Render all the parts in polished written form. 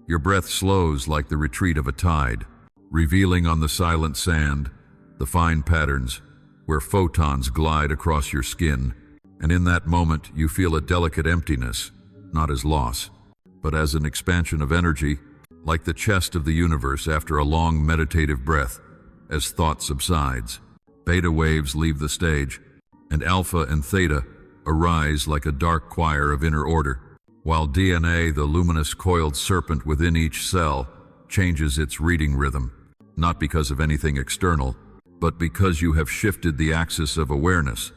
Your breath slows like the retreat of a tide, revealing on the silent sand the fine patterns where photons glide across your skin, and in that moment you feel a delicate emptiness, not as loss, but as an expansion of energy, like the chest of the universe after a long meditative breath. As thought subsides, beta waves leave the stage, and alpha and theta arise like a dark choir of inner order, while DNA, the luminous coiled serpent within each cell, changes its reading rhythm, not because of anything external, but because you have shifted the axis of awareness.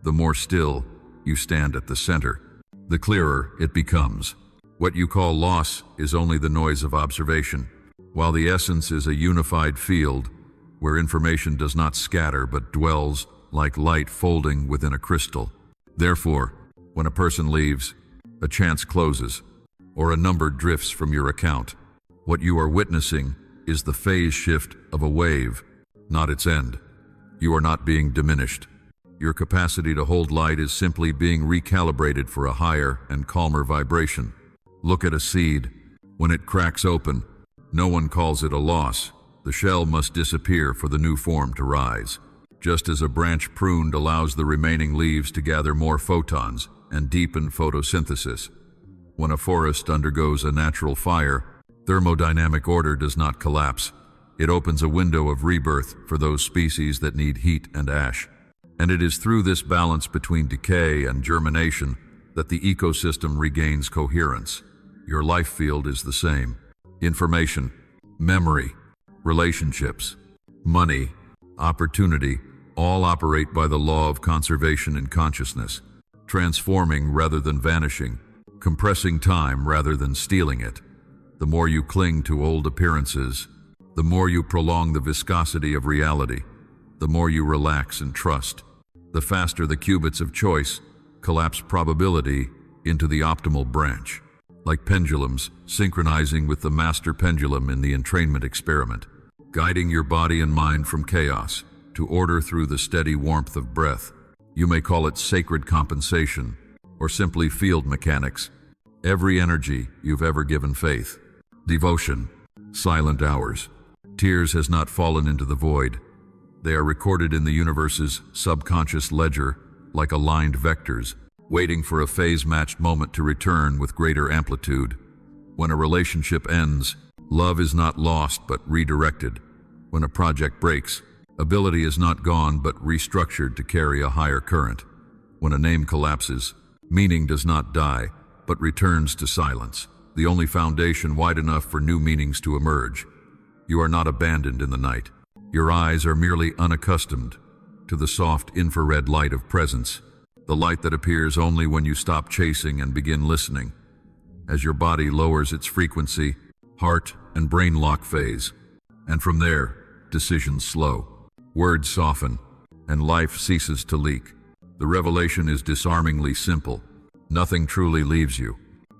The more still you stand at the center, the clearer it becomes. What you call loss is only the noise of observation, while the essence is a unified field where information does not scatter but dwells like light folding within a crystal. Therefore, when a person leaves, a chance closes, or a number drifts from your account, what you are witnessing is the phase shift of a wave, not its end. You are not being diminished. Your capacity to hold light is simply being recalibrated for a higher and calmer vibration. Look at a seed. When it cracks open, no one calls it a loss. The shell must disappear for the new form to rise. Just as a branch pruned allows the remaining leaves to gather more photons and deepen photosynthesis. When a forest undergoes a natural fire, thermodynamic order does not collapse. It opens a window of rebirth for those species that need heat and ash. And it is through this balance between decay and germination that the ecosystem regains coherence. Your life field is the same. Information, memory, relationships, money, opportunity, all operate by the law of conservation in consciousness, transforming rather than vanishing, compressing time rather than stealing it. The more you cling to old appearances, the more you prolong the viscosity of reality, the more you relax and trust, the faster the qubits of choice collapse probability into the optimal branch, like pendulums synchronizing with the master pendulum in the entrainment experiment, guiding your body and mind from chaos to order through the steady warmth of breath. You may call it sacred compensation or simply field mechanics. Every energy you've ever given faith, devotion, silent hours, tears has not fallen into the void. They are recorded in the universe's subconscious ledger like aligned vectors, waiting for a phase-matched moment to return with greater amplitude. When a relationship ends, love is not lost but redirected. When a project breaks, ability is not gone but restructured to carry a higher current. When a name collapses, meaning does not die but returns to silence, the only foundation wide enough for new meanings to emerge. You are not abandoned in the night. Your eyes are merely unaccustomed to the soft infrared light of presence, the light that appears only when you stop chasing and begin listening. As your body lowers its frequency, heart and brain lock phase, and from there, decisions slow, words soften, and life ceases to leak. The revelation is disarmingly simple. Nothing truly leaves you,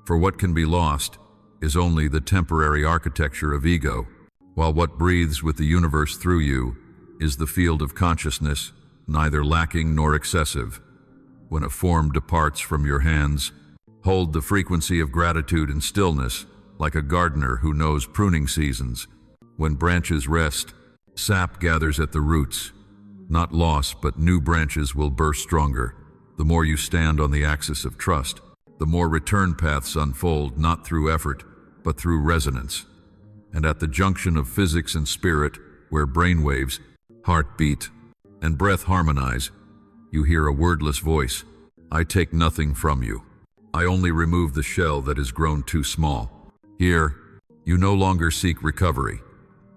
for what can be lost is only the temporary architecture of ego, while what breathes with the universe through you is the field of consciousness, neither lacking nor excessive. When a form departs from your hands, hold the frequency of gratitude and stillness, like a gardener who knows pruning seasons. When branches rest, sap gathers at the roots. Not loss, but new branches will burst stronger. The more you stand on the axis of trust, the more return paths unfold, not through effort, but through resonance. And at the junction of physics and spirit, where brainwaves, heartbeat, and breath harmonize, you hear a wordless voice. I take nothing from you. I only remove the shell that has grown too small. Here, you no longer seek recovery.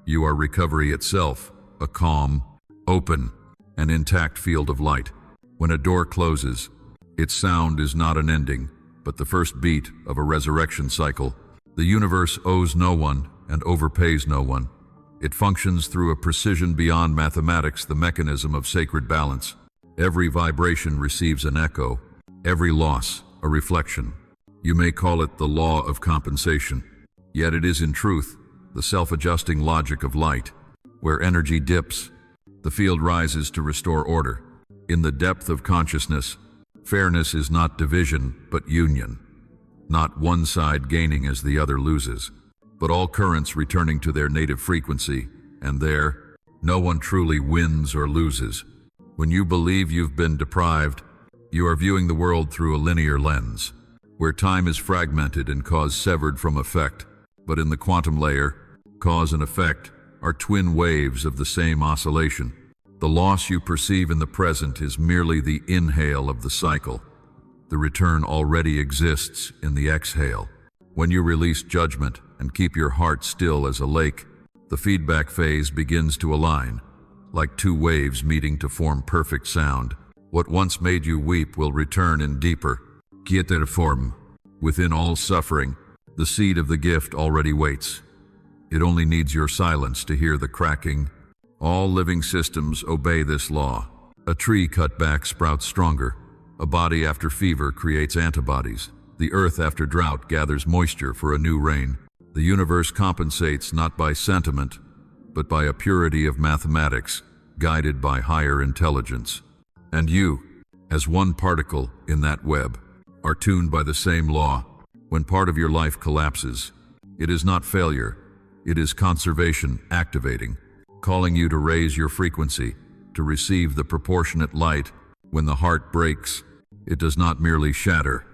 You are recovery itself, a calm, open, and intact field of light. When a door closes, its sound is not an ending, but the first beat of a resurrection cycle. The universe owes no one and overpays no one. It functions through a precision beyond mathematics, the mechanism of sacred balance. Every vibration receives an echo, every loss a reflection. You may call it the law of compensation, yet it is in truth the self-adjusting logic of light. Where energy dips, the field rises to restore order. In the depth of consciousness, fairness is not division but union, not one side gaining as the other loses. but all currents returning to their native frequency, and there, no one truly wins or loses. When you believe you've been deprived, you are viewing the world through a linear lens, where time is fragmented and cause severed from effect. But in the quantum layer, cause and effect are twin waves of the same oscillation. The loss you perceive in the present is merely the inhale of the cycle. The return already exists in the exhale. When you release judgment and keep your heart still as a lake, the feedback phase begins to align, like two waves meeting to form perfect sound. What once made you weep will return in deeper, quieter form. Within all suffering, the seed of the gift already waits. It only needs your silence to hear the cracking. All living systems obey this law. A tree cut back sprouts stronger. A body after fever creates antibodies. The earth after drought gathers moisture for a new rain. The universe compensates not by sentiment, but by a purity of mathematics, guided by higher intelligence. And you, as one particle in that web, are tuned by the same law. When part of your life collapses, it is not failure, it is conservation activating, calling you to raise your frequency, to receive the proportionate light. When the heart breaks, it does not merely shatter.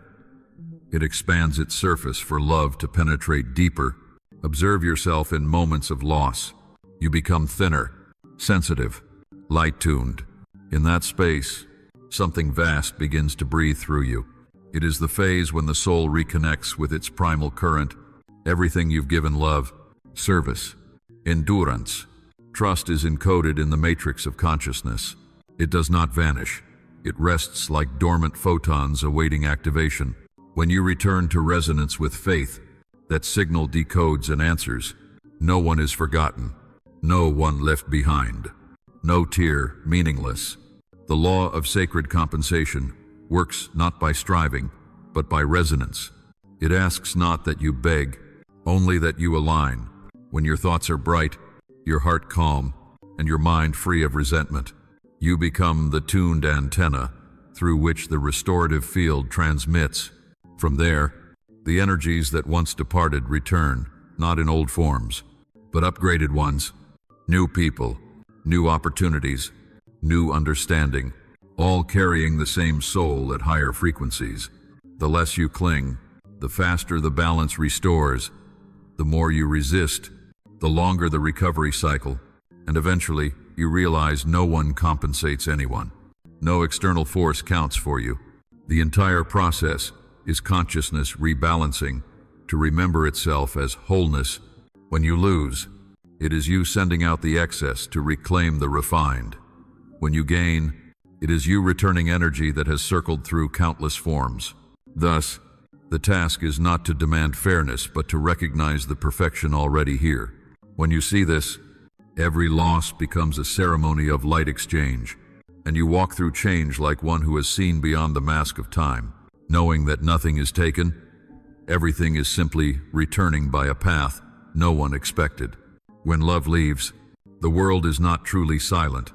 It expands its surface for love to penetrate deeper. Observe yourself in moments of loss. You become thinner, sensitive, light-tuned. In that space, something vast begins to breathe through you. It is the phase when the soul reconnects with its primal current. Everything you've given, love, service, endurance, trust, is encoded in the matrix of consciousness. It does not vanish. It rests like dormant photons awaiting activation. When you return to resonance with faith, that signal decodes and answers. No one is forgotten. No one left behind. No tear meaningless. The law of sacred compensation works not by striving, but by resonance. It asks not that you beg, only that you align. When your thoughts are bright, your heart calm, and your mind free of resentment, you become the tuned antenna through which the restorative field transmits. From there, the energies that once departed return, not in old forms, but upgraded ones. New people, new opportunities, new understanding, all carrying the same soul at higher frequencies. The less you cling, the faster the balance restores. The more you resist, the longer the recovery cycle, and eventually you realize no one compensates anyone. No external force counts for you. The entire process is consciousness rebalancing to remember itself as wholeness. When you lose, it is you sending out the excess to reclaim the refined. When you gain, it is you returning energy that has circled through countless forms. Thus, the task is not to demand fairness, but to recognize the perfection already here. When you see this, every loss becomes a ceremony of light exchange, and you walk through change like one who has seen beyond the mask of time, knowing that nothing is taken. Everything is simply returning by a path no one expected. When love leaves, the world is not truly silent.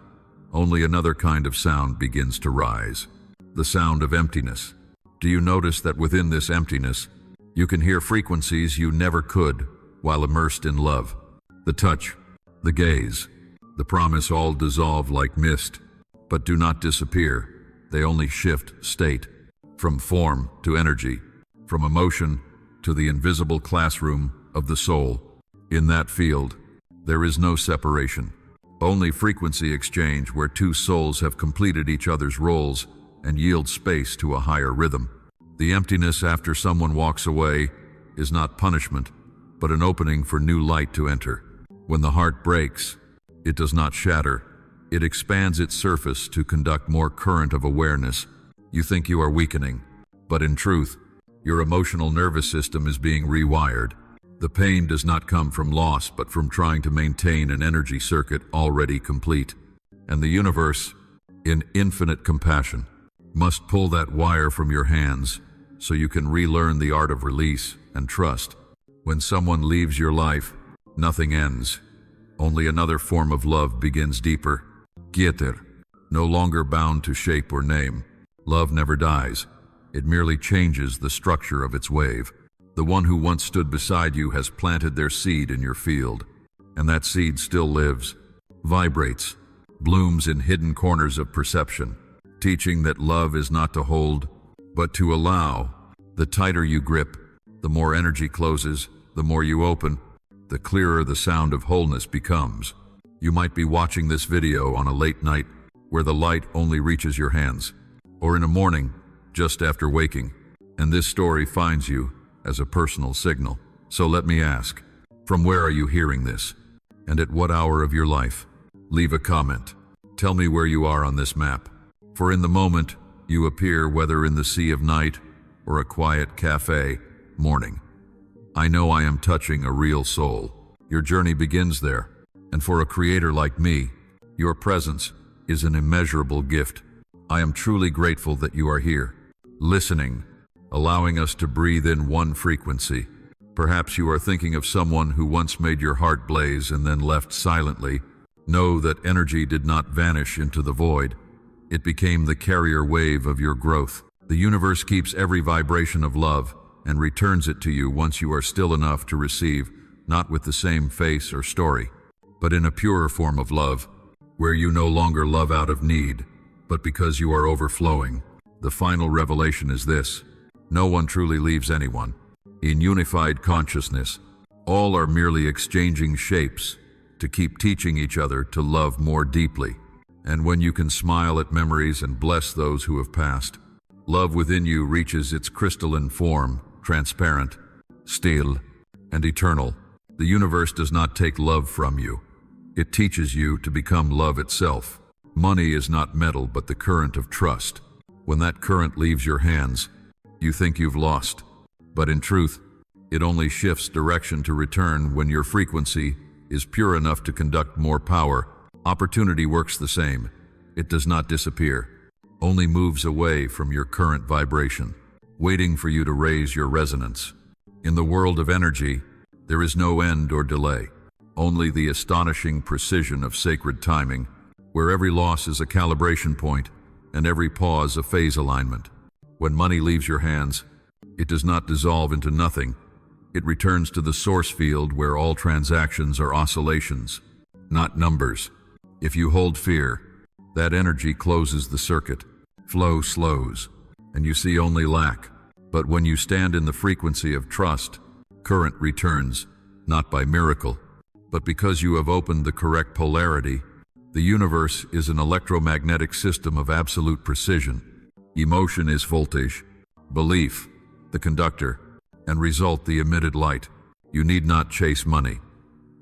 Only another kind of sound begins to rise. The sound of emptiness. Do you notice that within this emptiness, you can hear frequencies you never could while immersed in love? The touch, the gaze, the promise all dissolve like mist, but do not disappear. They only shift state, from form to energy, from emotion to the invisible classroom of the soul. In that field, there is no separation, only frequency exchange where two souls have completed each other's roles and yield space to a higher rhythm. The emptiness after someone walks away is not punishment, but an opening for new light to enter. When the heart breaks, it does not shatter. It expands its surface to conduct more current of awareness. You think you are weakening, but in truth, your emotional nervous system is being rewired. The pain does not come from loss, but from trying to maintain an energy circuit already complete. And the universe, in infinite compassion, must pull that wire from your hands so you can relearn the art of release and trust. When someone leaves your life, nothing ends. Only another form of love begins deeper. Quieter, no longer bound to shape or name. Love never dies. It merely changes the structure of its wave. The one who once stood beside you has planted their seed in your field, and that seed still lives, vibrates, blooms in hidden corners of perception, teaching that love is not to hold, but to allow. The tighter you grip, the more energy closes, the more you open, the clearer the sound of wholeness becomes. You might be watching this video on a late night where the light only reaches your hands, or in a morning just after waking, and this story finds you as a personal signal. So let me ask, from where are you hearing this? And at what hour of your life? Leave a comment. Tell me where you are on this map. For in the moment, you appear whether in the sea of night or a quiet cafe morning. I know I am touching a real soul. Your journey begins there, and for a creator like me, your presence is an immeasurable gift. I am truly grateful that you are here, listening, allowing us to breathe in one frequency. Perhaps you are thinking of someone who once made your heart blaze and then left silently. Know that energy did not vanish into the void. It became the carrier wave of your growth. The universe keeps every vibration of love and returns it to you once you are still enough to receive, not with the same face or story, but in a purer form of love, where you no longer love out of need, but because you are overflowing. The final revelation is this: no one truly leaves anyone. In unified consciousness, all are merely exchanging shapes to keep teaching each other to love more deeply. And when you can smile at memories and bless those who have passed, love within you reaches its crystalline form, transparent, still, and eternal. The universe does not take love from you. It teaches you to become love itself. Money is not metal, but the current of trust. When that current leaves your hands, you think you've lost. But in truth, it only shifts direction to return when your frequency is pure enough to conduct more power. Opportunity works the same. It does not disappear, only moves away from your current vibration, waiting for you to raise your resonance. In the world of energy, there is no end or delay, only the astonishing precision of sacred timing, where every loss is a calibration point and every pause a phase alignment. When money leaves your hands, it does not dissolve into nothing. It returns to the source field where all transactions are oscillations, not numbers. If you hold fear, that energy closes the circuit, flow slows, and you see only lack. But when you stand in the frequency of trust, current returns, not by miracle, but because you have opened the correct polarity. The universe is an electromagnetic system of absolute precision. Emotion is voltage, belief, the conductor, and result the emitted light. You need not chase money.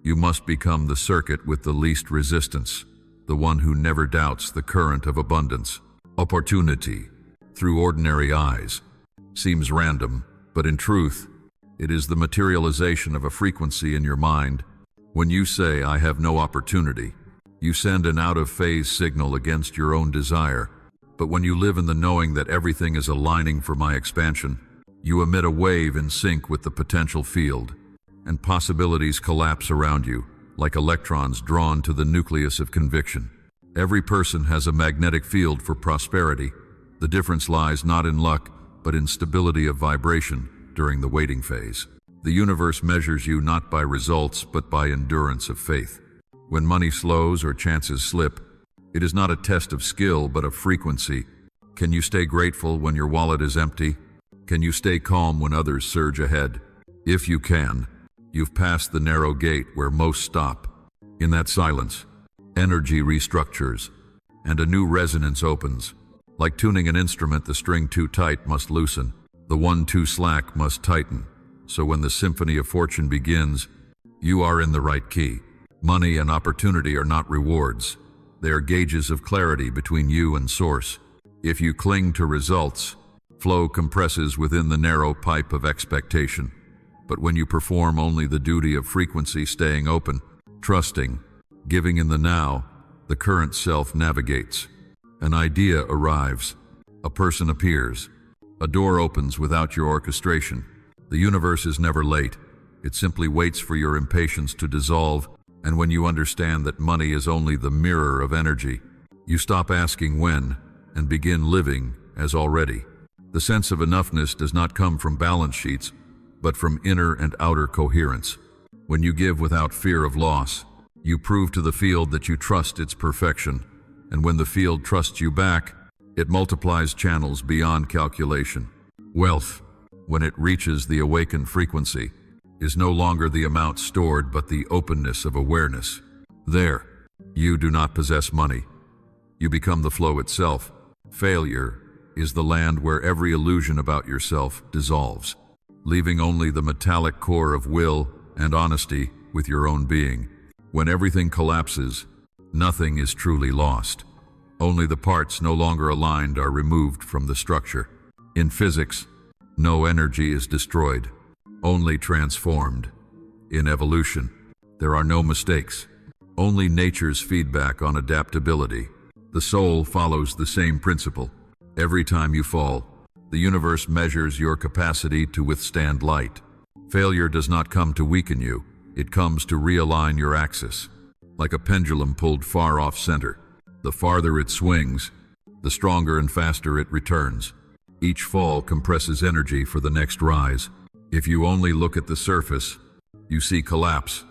You must become the circuit with the least resistance, the one who never doubts the current of abundance. Opportunity, through ordinary eyes, seems random, but in truth, it is the materialization of a frequency in your mind. When you say, "I have no opportunity," you send an out-of-phase signal against your own desire. But when you live in the knowing that everything is aligning for my expansion, you emit a wave in sync with the potential field, and possibilities collapse around you, like electrons drawn to the nucleus of conviction. Every person has a magnetic field for prosperity. The difference lies not in luck, but in stability of vibration during the waiting phase. The universe measures you not by results, but by endurance of faith. When money slows or chances slip, it is not a test of skill, but of frequency. Can you stay grateful when your wallet is empty? Can you stay calm when others surge ahead? If you can, you've passed the narrow gate where most stop. In that silence, energy restructures, and a new resonance opens. Like tuning an instrument, the string too tight must loosen, the one too slack must tighten. So when the symphony of fortune begins, you are in the right key. Money and opportunity are not rewards. They are gauges of clarity between you and source. If you cling to results, flow compresses within the narrow pipe of expectation. But when you perform only the duty of frequency, staying open, trusting, giving in the now, the current self navigates. An idea arrives. A person appears. A door opens without your orchestration. The universe is never late. It simply waits for your impatience to dissolve. And when you understand that money is only the mirror of energy, you stop asking when and begin living as already. The sense of enoughness does not come from balance sheets, but from inner and outer coherence. When you give without fear of loss, you prove to the field that you trust its perfection, and when the field trusts you back, it multiplies channels beyond calculation. Wealth, when it reaches the awakened frequency, is no longer the amount stored but the openness of awareness. There, you do not possess money. You become the flow itself. Failure is the land where every illusion about yourself dissolves, leaving only the metallic core of will and honesty with your own being. When everything collapses, nothing is truly lost. Only the parts no longer aligned are removed from the structure. In physics, no energy is destroyed, only transformed. In evolution, there are no mistakes, only nature's feedback on adaptability. The soul follows the same principle. Every time you fall, the universe measures your capacity to withstand light. Failure does not come to weaken you, it comes to realign your axis. Like a pendulum pulled far off center, the farther it swings, the stronger and faster it returns. Each fall compresses energy for the next rise. If you only look at the surface, you see collapse.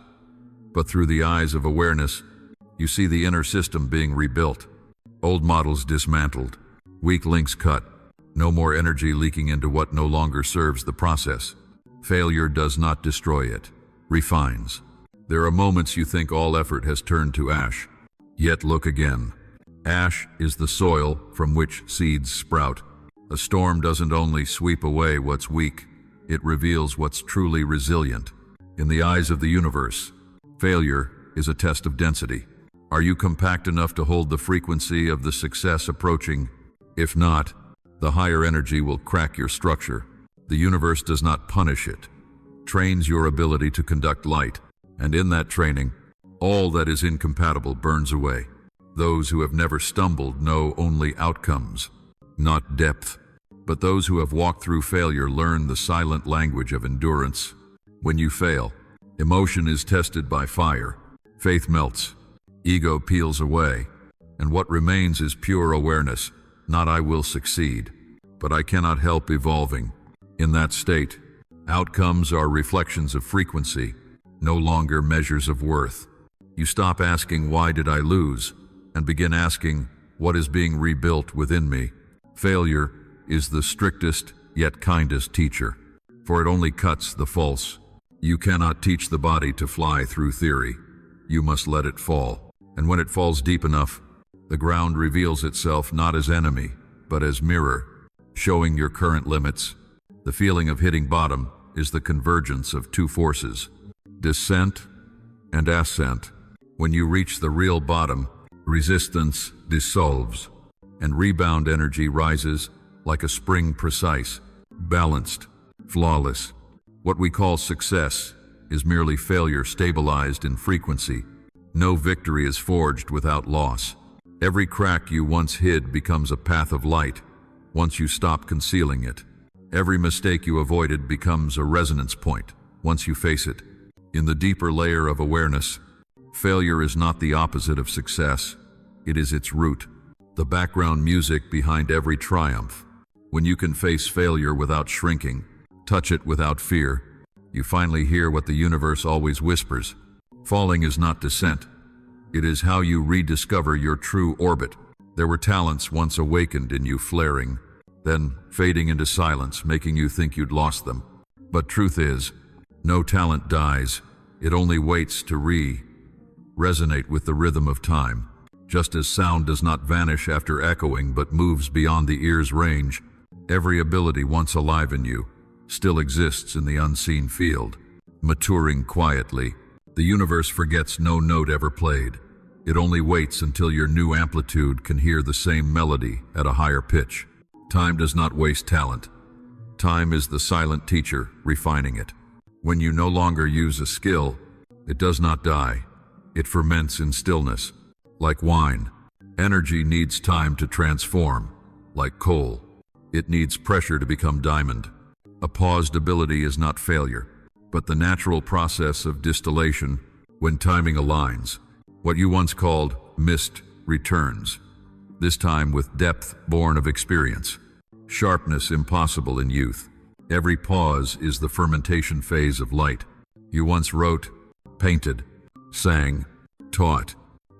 But through the eyes of awareness, you see the inner system being rebuilt. Old models dismantled, weak links cut, no more energy leaking into what no longer serves the process. Failure does not destroy it, refines. There are moments you think all effort has turned to ash. Yet look again. Ash is the soil from which seeds sprout. A storm doesn't only sweep away what's weak, it reveals what's truly resilient. In the eyes of the universe, failure is a test of density. Are you compact enough to hold the frequency of the success approaching? If not, the higher energy will crack your structure. The universe does not punish it, trains your ability to conduct light, and in that training, all that is incompatible burns away. Those who have never stumbled know only outcomes, not depth. But those who have walked through failure learn the silent language of endurance. When you fail, emotion is tested by fire, faith melts, ego peels away, and what remains is pure awareness, not "I will succeed," but "I cannot help evolving." In that state, outcomes are reflections of frequency, no longer measures of worth. You stop asking "Why did I lose?" and begin asking "What is being rebuilt within me?" Failure is the strictest yet kindest teacher, for it only cuts the false. You cannot teach the body to fly through theory. You must let it fall. And when it falls deep enough, the ground reveals itself not as enemy, but as mirror, showing your current limits. The feeling of hitting bottom is the convergence of two forces, descent and ascent. When you reach the real bottom, resistance dissolves, and rebound energy rises like a spring, precise, balanced, flawless. What we call success is merely failure stabilized in frequency. No victory is forged without loss. Every crack you once hid becomes a path of light once you stop concealing it. Every mistake you avoided becomes a resonance point once you face it. In the deeper layer of awareness, failure is not the opposite of success, it is its root, the background music behind every triumph. When you can face failure without shrinking, touch it without fear, you finally hear what the universe always whispers. Falling is not descent. It is how you rediscover your true orbit. There were talents once awakened in you flaring, then fading into silence, making you think you'd lost them. But truth is, no talent dies. It only waits to resonate with the rhythm of time. Just as sound does not vanish after echoing but moves beyond the ear's range, every ability once alive in you still exists in the unseen field, maturing quietly. The universe forgets no note ever played. It only waits until your new amplitude can hear the same melody at a higher pitch. Time does not waste talent. Time is the silent teacher, refining it. When you no longer use a skill, it does not die. It ferments in stillness. Like wine, energy needs time to transform. Like coal, it needs pressure to become diamond. A paused ability is not failure, but the natural process of distillation. When timing aligns, what you once called mist returns, this time with depth born of experience, sharpness impossible in youth, Every pause is the fermentation phase of light. You once wrote, painted, sang, taught,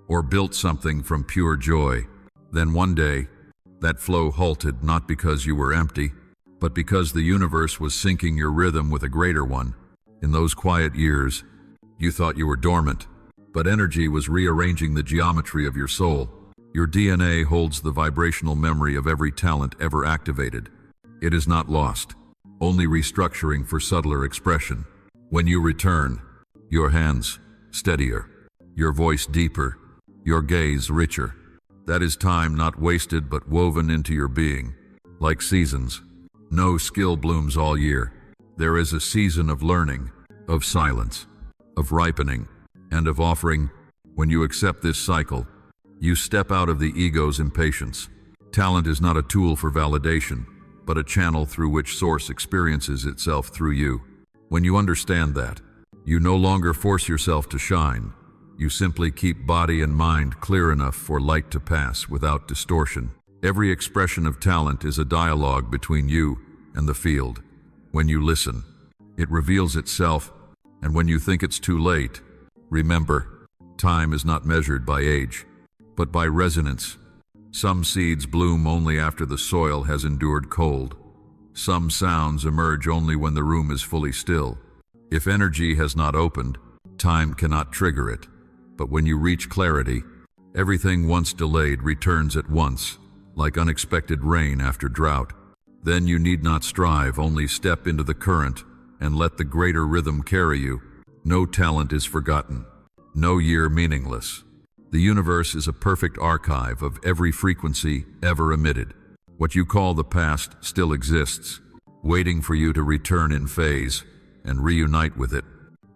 or built something from pure joy. Then one day, that flow halted not because you were empty, but because the universe was syncing your rhythm with a greater one. In those quiet years, you thought you were dormant, but energy was rearranging the geometry of your soul. Your DNA holds the vibrational memory of every talent ever activated. It is not lost, only restructuring for subtler expression. When you return, your hands steadier, your voice deeper, your gaze richer. That is time not wasted but woven into your being. Like seasons, no skill blooms all year. There is a season of learning, of silence, of ripening, and of offering. When you accept this cycle, you step out of the ego's impatience. Talent is not a tool for validation, but a channel through which Source experiences itself through you. When you understand that, you no longer force yourself to shine. You simply keep body and mind clear enough for light to pass without distortion. Every expression of talent is a dialogue between you and the field. When you listen, it reveals itself, and when you think it's too late, remember, time is not measured by age, but by resonance. Some seeds bloom only after the soil has endured cold. Some sounds emerge only when the room is fully still. If energy has not opened, time cannot trigger it. But when you reach clarity, everything once delayed returns at once, like unexpected rain after drought. Then you need not strive, only step into the current and let the greater rhythm carry you. No talent is forgotten, no year meaningless. The universe is a perfect archive of every frequency ever emitted. What you call the past still exists, waiting for you to return in phase and reunite with it.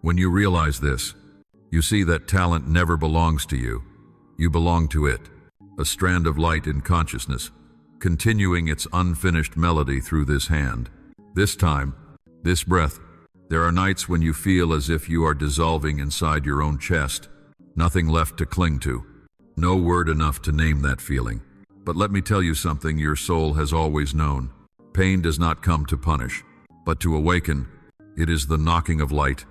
When you realize this, you see that talent never belongs to you. You belong to it, a strand of light in consciousness, continuing its unfinished melody through this hand. This time, this breath, there are nights when you feel as if you are dissolving inside your own chest, nothing left to cling to, no word enough to name that feeling. But let me tell you something your soul has always known. Pain does not come to punish, but to awaken. It is the knocking of light,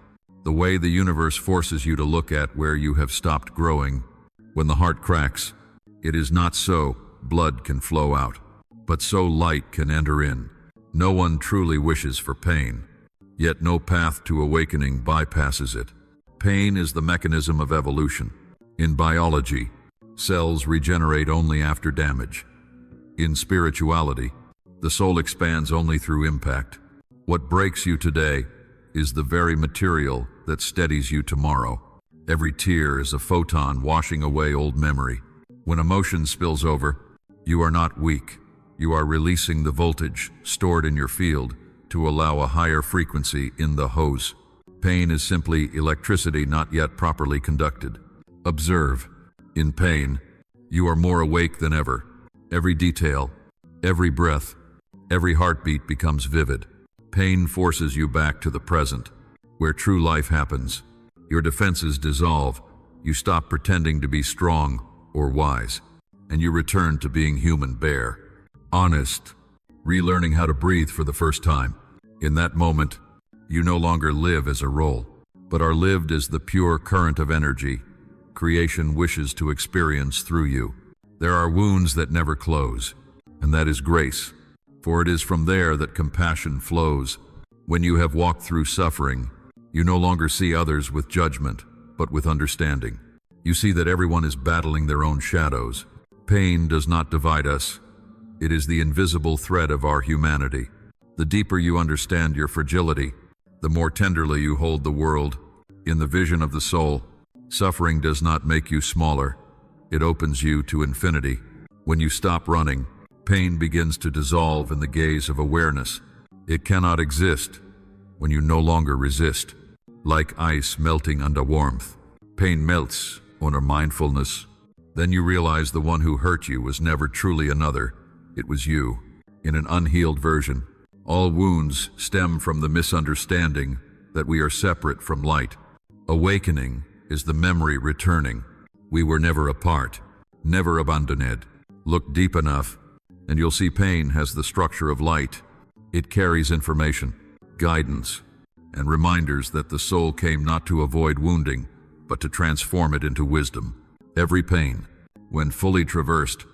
the way the universe forces you to look at where you have stopped growing. When the heart cracks, it is not so blood can flow out, but so light can enter in. No one truly wishes for pain, yet no path to awakening bypasses it. Pain is the mechanism of evolution. In biology, cells regenerate only after damage. In spirituality, the soul expands only through impact. What breaks you today is the very material that steadies you tomorrow. Every tear is a photon washing away old memory. When emotion spills over, you are not weak. You are releasing the voltage stored in your field to allow a higher frequency in the hose. Pain is simply electricity not yet properly conducted. Observe. In pain, you are more awake than ever. Every detail, every breath, every heartbeat becomes vivid. Pain forces you back to the present, where true life happens. Your defenses dissolve. You stop pretending to be strong or wise, and you return to being human, bare, honest, relearning how to breathe for the first time. In that moment, you no longer live as a role, but are lived as the pure current of energy creation wishes to experience through you. There are wounds that never close, and that is grace, for it is from there that compassion flows. When you have walked through suffering, you no longer see others with judgment, but with understanding. You see that everyone is battling their own shadows. Pain does not divide us. It is the invisible thread of our humanity. The deeper you understand your fragility, the more tenderly you hold the world. In the vision of the soul, suffering does not make you smaller. It opens you to infinity. When you stop running, pain begins to dissolve in the gaze of awareness. It cannot exist when you no longer resist. Like ice melting under warmth, pain melts under mindfulness. Then you realize the one who hurt you was never truly another. It was you, in an unhealed version. All wounds stem from the misunderstanding that we are separate from light. Awakening is the memory returning. We were never apart, never abandoned. Look deep enough, and you'll see pain has the structure of light. It carries information, guidance, and reminders that the soul came not to avoid wounding, but to transform it into wisdom. Every pain, when fully traversed,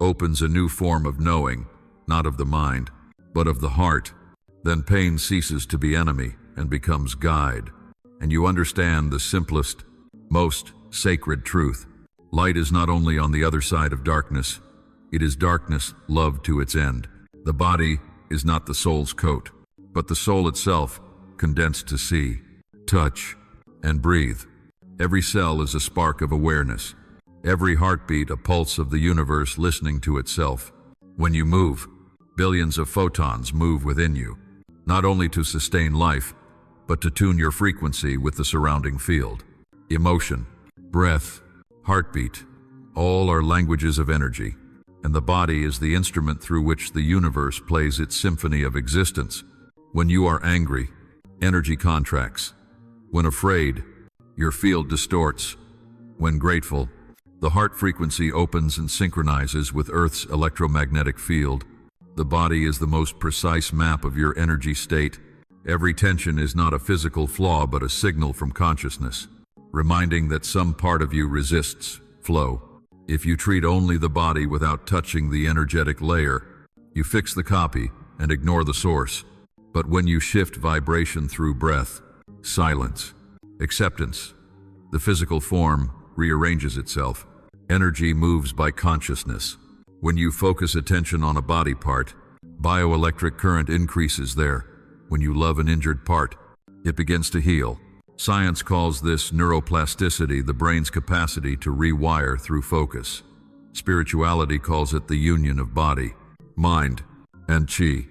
opens a new form of knowing, not of the mind, but of the heart. Then pain ceases to be enemy and becomes guide, and you understand the simplest, most sacred truth. Light is not only on the other side of darkness, it is darkness loved to its end. The body is not the soul's coat, but the soul itself, condensed to see, touch, and breathe. Every cell is a spark of awareness, every heartbeat a pulse of the universe listening to itself. When you move, billions of photons move within you, not only to sustain life, but to tune your frequency with the surrounding field. Emotion, breath, heartbeat, all are languages of energy, and the body is the instrument through which the universe plays its symphony of existence. When you are angry, energy contracts. When afraid, your field distorts. When grateful, the heart frequency opens and synchronizes with Earth's electromagnetic field. The body is the most precise map of your energy state. Every tension is not a physical flaw but a signal from consciousness, reminding that some part of you resists flow. If you treat only the body without touching the energetic layer, you fix the copy and ignore the source. But when you shift vibration through breath, silence, acceptance, the physical form rearranges itself. Energy moves by consciousness. When you focus attention on a body part, bioelectric current increases there. When you love an injured part, it begins to heal. Science calls this neuroplasticity, the brain's capacity to rewire through focus. Spirituality calls it the union of body, mind, and chi.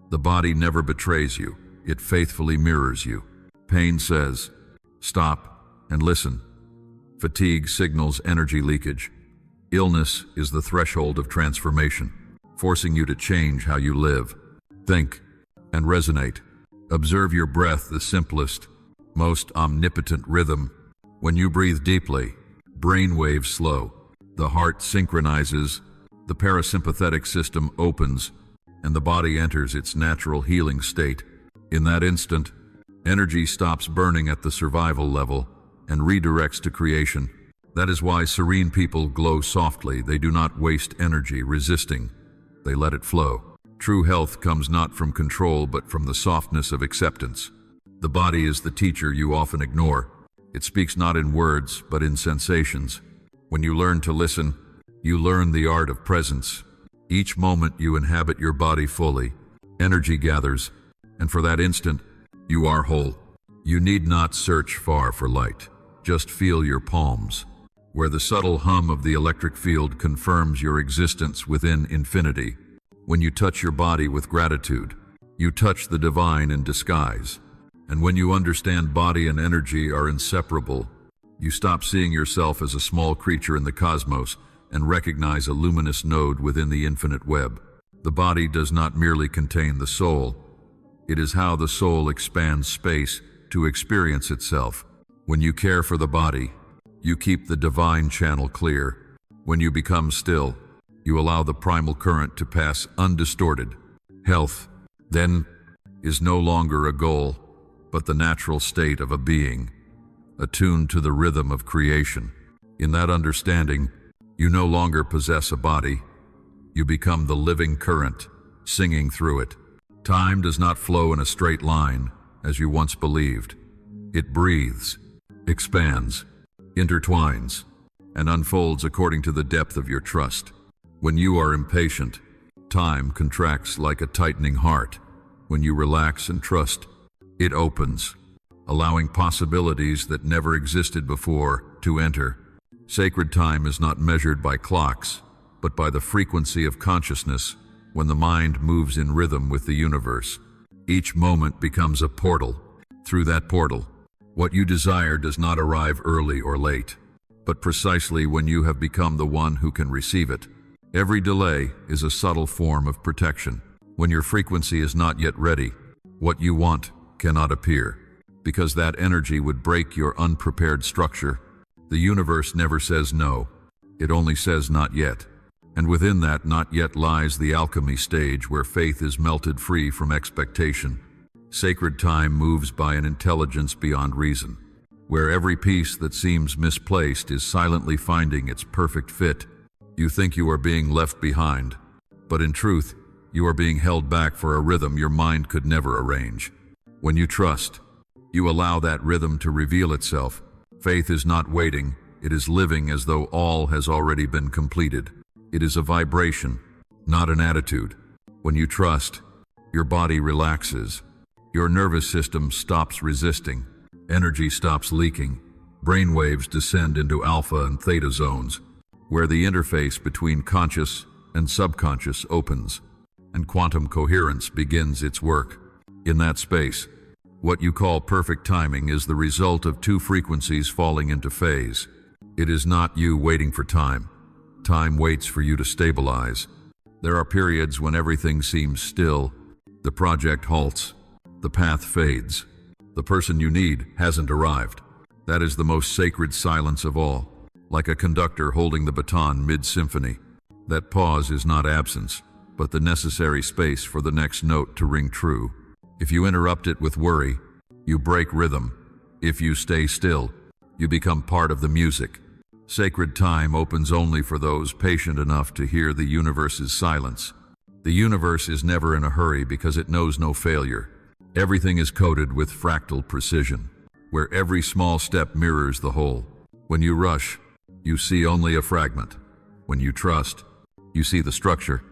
The body never betrays you, it faithfully mirrors you. Pain says, stop and listen. Fatigue signals energy leakage. Illness is the threshold of transformation, forcing you to change how you live, think, and resonate. Observe your breath, the simplest, most omnipotent rhythm. When you breathe deeply, brain waves slow, the heart synchronizes, the parasympathetic system opens, and the body enters its natural healing state. In that instant, energy stops burning at the survival level and redirects to creation. That is why serene people glow softly. They do not waste energy resisting. They let it flow. True health comes not from control but from the softness of acceptance. The body is the teacher you often ignore. It speaks not in words but in sensations. When you learn to listen, you learn the art of presence. Each moment you inhabit your body fully, energy gathers, and for that instant, you are whole. You need not search far for light. Just feel your palms, where the subtle hum of the electric field confirms your existence within infinity. When you touch your body with gratitude, you touch the divine in disguise. And when you understand body and energy are inseparable, you stop seeing yourself as a small creature in the cosmos and recognize a luminous node within the infinite web. The body does not merely contain the soul. It is how the soul expands space to experience itself. When you care for the body, you keep the divine channel clear. When you become still, you allow the primal current to pass undistorted. Health, then, is no longer a goal, but the natural state of a being, attuned to the rhythm of creation. In that understanding, you no longer possess a body. You become the living current, singing through it. Time does not flow in a straight line, as you once believed. It breathes, expands, intertwines, and unfolds according to the depth of your trust. When you are impatient, time contracts like a tightening heart. When you relax and trust, it opens, allowing possibilities that never existed before to enter. Sacred time is not measured by clocks, but by the frequency of consciousness when the mind moves in rhythm with the universe. Each moment becomes a portal. Through that portal, what you desire does not arrive early or late, but precisely when you have become the one who can receive it. Every delay is a subtle form of protection. When your frequency is not yet ready, what you want cannot appear, because that energy would break your unprepared structure. The universe never says no, it only says not yet. And within that not yet lies the alchemy stage where faith is melted free from expectation. Sacred time moves by an intelligence beyond reason, where every piece that seems misplaced is silently finding its perfect fit. You think you are being left behind, but in truth, you are being held back for a rhythm your mind could never arrange. When you trust, you allow that rhythm to reveal itself. Faith is not waiting, it is living as though all has already been completed. It is a vibration, not an attitude. When you trust, your body relaxes. Your nervous system stops resisting. Energy stops leaking. Brain waves descend into alpha and theta zones, where the interface between conscious and subconscious opens, and quantum coherence begins its work. In that space, what you call perfect timing is the result of two frequencies falling into phase. It is not you waiting for time. Time waits for you to stabilize. There are periods when everything seems still. The project halts. The path fades. The person you need hasn't arrived. That is the most sacred silence of all, like a conductor holding the baton mid-symphony. That pause is not absence, but the necessary space for the next note to ring true. If you interrupt it with worry, you break rhythm. If you stay still, you become part of the music. Sacred time opens only for those patient enough to hear the universe's silence. The universe is never in a hurry because it knows no failure. Everything is coded with fractal precision, where every small step mirrors the whole. When you rush, you see only a fragment. When you trust, you see the structure.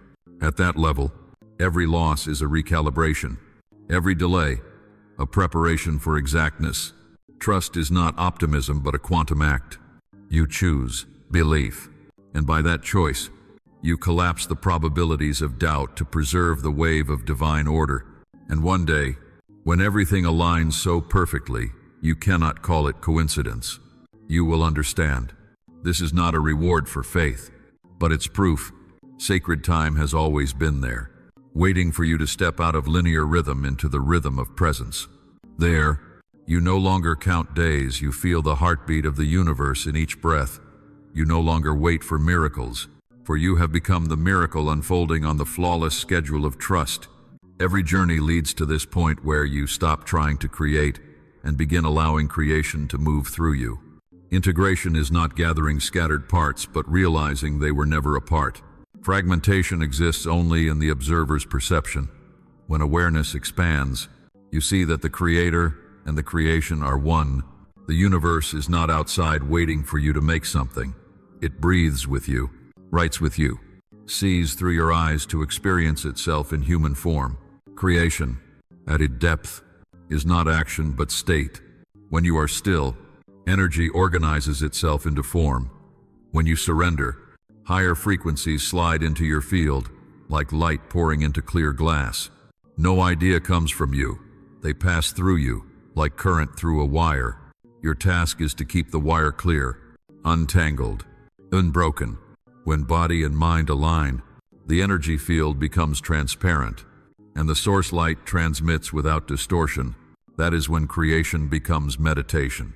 At that level, every loss is a recalibration. Every delay, a preparation for exactness. Trust is not optimism but a quantum act. You choose belief, and by that choice, you collapse the probabilities of doubt to preserve the wave of divine order. And one day, when everything aligns so perfectly, you cannot call it coincidence. You will understand. This is not a reward for faith, but it's proof. Sacred time has always been there, waiting for you to step out of linear rhythm into the rhythm of presence. There, you no longer count days, you feel the heartbeat of the universe in each breath. You no longer wait for miracles, for you have become the miracle unfolding on the flawless schedule of trust. Every journey leads to this point where you stop trying to create and begin allowing creation to move through you. Integration is not gathering scattered parts, but realizing they were never apart. Fragmentation exists only in the observer's perception. When awareness expands, you see that the Creator and the creation are one. The universe is not outside waiting for you to make something. It breathes with you, writes with you, sees through your eyes to experience itself in human form. Creation, at its depth, is not action but state. When you are still, energy organizes itself into form. When you surrender, higher frequencies slide into your field, like light pouring into clear glass. No idea comes from you. They pass through you, like current through a wire. Your task is to keep the wire clear, untangled, unbroken. When body and mind align, the energy field becomes transparent, and the source light transmits without distortion. That is when creation becomes meditation,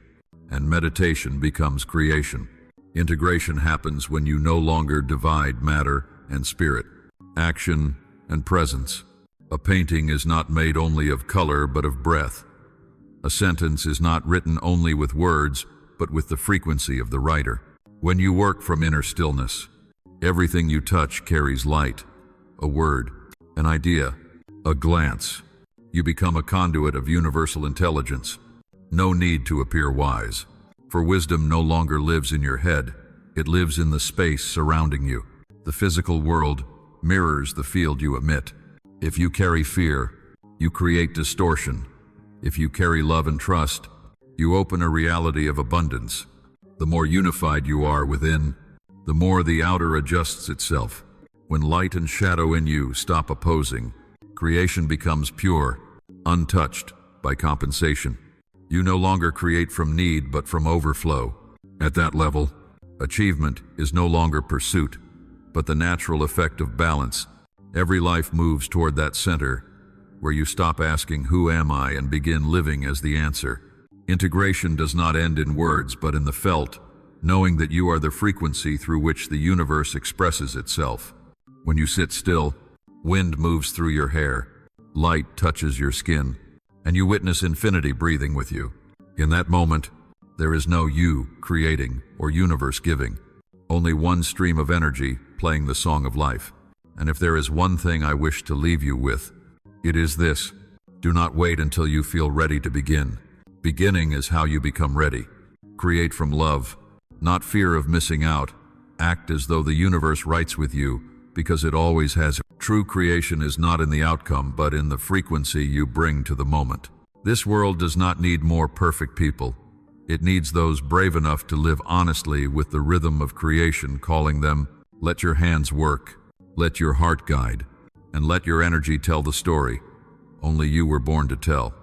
and meditation becomes creation. Integration happens when you no longer divide matter and spirit, action and presence. A painting is not made only of color but of breath. A sentence is not written only with words but with the frequency of the writer. When you work from inner stillness, everything you touch carries light. A word, an idea, a glance. You become a conduit of universal intelligence. No need to appear wise, for wisdom no longer lives in your head. It lives in the space surrounding you. The physical world mirrors the field you emit. If you carry fear, you create distortion. If you carry love and trust, you open a reality of abundance. The more unified you are within, the more the outer adjusts itself. When light and shadow in you stop opposing, creation becomes pure, untouched by compensation. You no longer create from need but from overflow. At that level, achievement is no longer pursuit, but the natural effect of balance. Every life moves toward that center, where you stop asking, "Who am I?" and begin living as the answer. Integration does not end in words, but in the felt. knowing that you are the frequency through which the universe expresses itself. When you sit still, wind moves through your hair, light touches your skin, and you witness infinity breathing with you. In that moment, there is no you creating or universe giving, only one stream of energy playing the song of life. And if there is one thing I wish to leave you with, it is this: do not wait until you feel ready to begin. Beginning is how you become ready. Create from love, not fear of missing out. Act as though the universe writes with you, because it always has. True creation is not in the outcome, but in the frequency you bring to the moment. This world does not need more perfect people. It needs those brave enough to live honestly with the rhythm of creation calling them. Let your hands work, let your heart guide, and let your energy tell the story only you were born to tell.